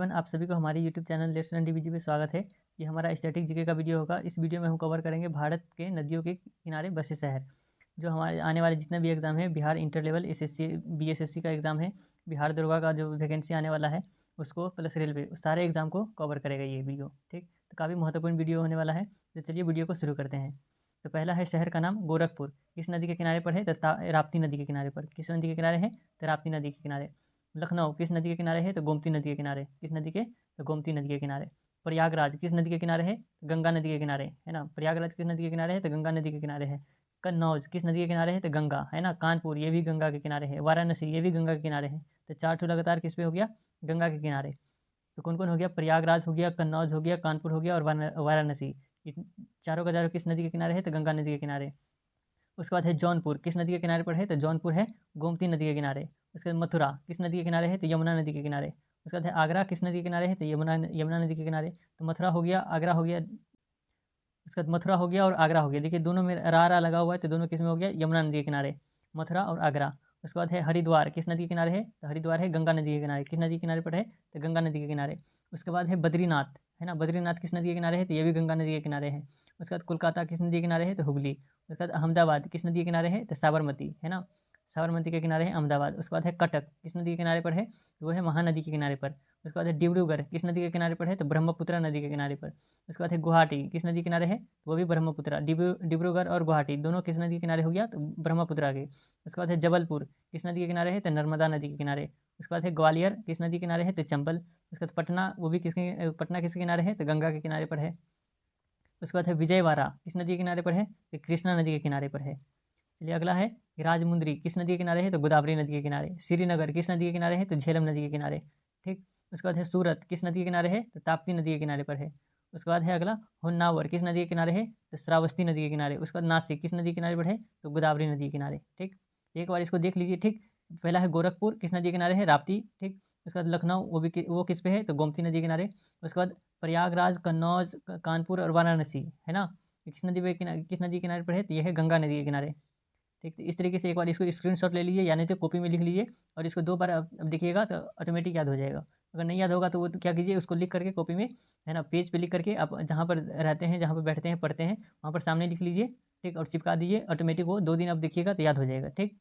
Everyone, आप सभी को हमारे YouTube channel let's learn DBG में स्वागत है। ये हमारा स्टैटिक जीके का वीडियो होगा। इस वीडियो में हम कवर करेंगे भारत के नदियों के किनारे बसे शहर। जो हमारे आने वाले जितने भी एग्ज़ाम है, Bihar inter level SSC BSSC का एग्ज़ाम है, बिहार दरोगा का जो वैकेंसी आने वाला है उसको, प्लस रेलवे, सारे एग्ज़ाम को कवर करेगा ये वीडियो। ठीक, तो काफ़ी महत्वपूर्ण वीडियो होने वाला है। तो चलिए वीडियो को शुरू करते हैं। तो पहला है शहर का नाम गोरखपुर। किस नदी के किनारे पर है? तो राप्ती नदी के किनारे पर। किस नदी के किनारे है? तो राप्ती नदी के किनारे। लखनऊ किस नदी के किनारे है? तो गोमती नदी के किनारे। किस नदी के? तो गोमती नदी के किनारे। प्रयागराज किस नदी के किनारे है? गंगा नदी के किनारे, है ना। प्रयागराज किस नदी के किनारे है? तो गंगा नदी के किनारे है। कन्नौज किस नदी के किनारे है? तो गंगा, है ना। कानपुर ये भी गंगा के किनारे है। वाराणसी ये भी गंगा के किनारे है। तो 4 ठो लगातार किस पे हो गया? गंगा के किनारे। तो कौन कौन हो गया? प्रयागराज हो गया, कन्नौज हो गया, कानपुर हो गया और वाराणसी। चारों का चारों किस नदी के किनारे है? तो गंगा नदी के किनारे। उसके बाद है जौनपुर, किस नदी के किनारे पर है? तो जौनपुर है गोमती नदी के किनारे। उसके बाद मथुरा किस नदी के किनारे है? तो यमुना नदी के किनारे। उसके बाद है आगरा, किस नदी के किनारे है? तो यमुना नदी के किनारे। तो मथुरा हो गया, आगरा हो गया। उसके बाद मथुरा हो गया और आगरा हो गया। देखिए दोनों में रा लगा हुआ है, तो दोनों किस में हो गया? यमुना नदी के किनारे, मथुरा और आगरा। उसके बाद है हरिद्वार, किस नदी के किनारे है? तो हरिद्वार है गंगा नदी के किनारे। किस नदी के किनारे पर है? तो गंगा नदी के किनारे। उसके बाद है बद्रीनाथ, है ना। बद्रीनाथ किस नदी के किनारे है? तो ये भी गंगा नदी के किनारे है। उसके बाद कोलकाता किस नदी के किनारे है? तो हुगली। उसके बाद अहमदाबाद किस नदी के किनारे है? तो साबरमती, है ना। साबरमती के किनारे है अहमदाबाद। उसके बाद है कटक, किस नदी के किनारे पर है? तो वो है महानदी के किनारे पर। उसके बाद है डिब्रूगढ़, किस नदी के किनारे पर है? तो ब्रह्मपुत्र नदी के किनारे पर। उसके बाद है गुवाहाटी, किस नदी के किनारे है? तो वो भी ब्रह्मपुत्र। डिब्रूगढ़ और गुवाहाटी दोनों किस नदी के किनारे हो गया? तो ब्रह्मपुत्र के। उसके बाद है जबलपुर, किस नदी के किनारे है? तो नर्मदा नदी के किनारे। उसके बाद है ग्वालियर, किस नदी के किनारे है? तो चंबल। उसके बाद पटना, वो भी पटना किसके किनारे है? तो गंगा के किनारे पर है। उसके बाद है विजयवाड़ा, किस नदी के किनारे पर है? तो कृष्णा नदी के किनारे पर है। चलिए अगला है राजमुंद्री, किस नदी के किनारे है? तो गोदावरी नदी के किनारे। श्रीनगर किस नदी के किनारे है? तो झेलम नदी के किनारे। ठीक। उसके बाद है सूरत, किस नदी के किनारे है? तो ताप्ती नदी के किनारे पर है। उसके बाद है अगला होन्नावर, किस नदी के किनारे है? तो श्रावस्ती नदी के किनारे। उसके बाद नासिक किस नदी के किनारे पर है? तो गोदावरी नदी के किनारे। ठीक, एक बार इसको देख लीजिए। ठीक, पहला है गोरखपुर, किस नदी के किनारे है? राप्ती। ठीक। उसके बाद लखनऊ, वो किस पे है? तो गोमती नदी के किनारे। उसके बाद प्रयागराज, कन्नौज, कानपुर और वाराणसी, है ना। किस नदी पे किस नदी के किनारे पर है? तो यह है गंगा नदी के किनारे। ठीक, तो इस तरीके से एक बार इसको स्क्रीनशॉट ले लीजिए, या नहीं तो कॉपी में लिख लीजिए और इसको 2 बार अब देखिएगा तो ऑटोमेटिक याद हो जाएगा। अगर नहीं याद होगा तो वो तो क्या कीजिए, उसको लिख करके कॉपी में, है ना, पेज पे लिख करके आप जहाँ पर रहते हैं, जहाँ पर बैठते हैं, पढ़ते हैं, वहाँ पर सामने लिख लीजिए। ठीक, और चिपका दीजिए। ऑटोमेटिक वो 2 दिन अब देखिएगा तो याद हो जाएगा। ठीक।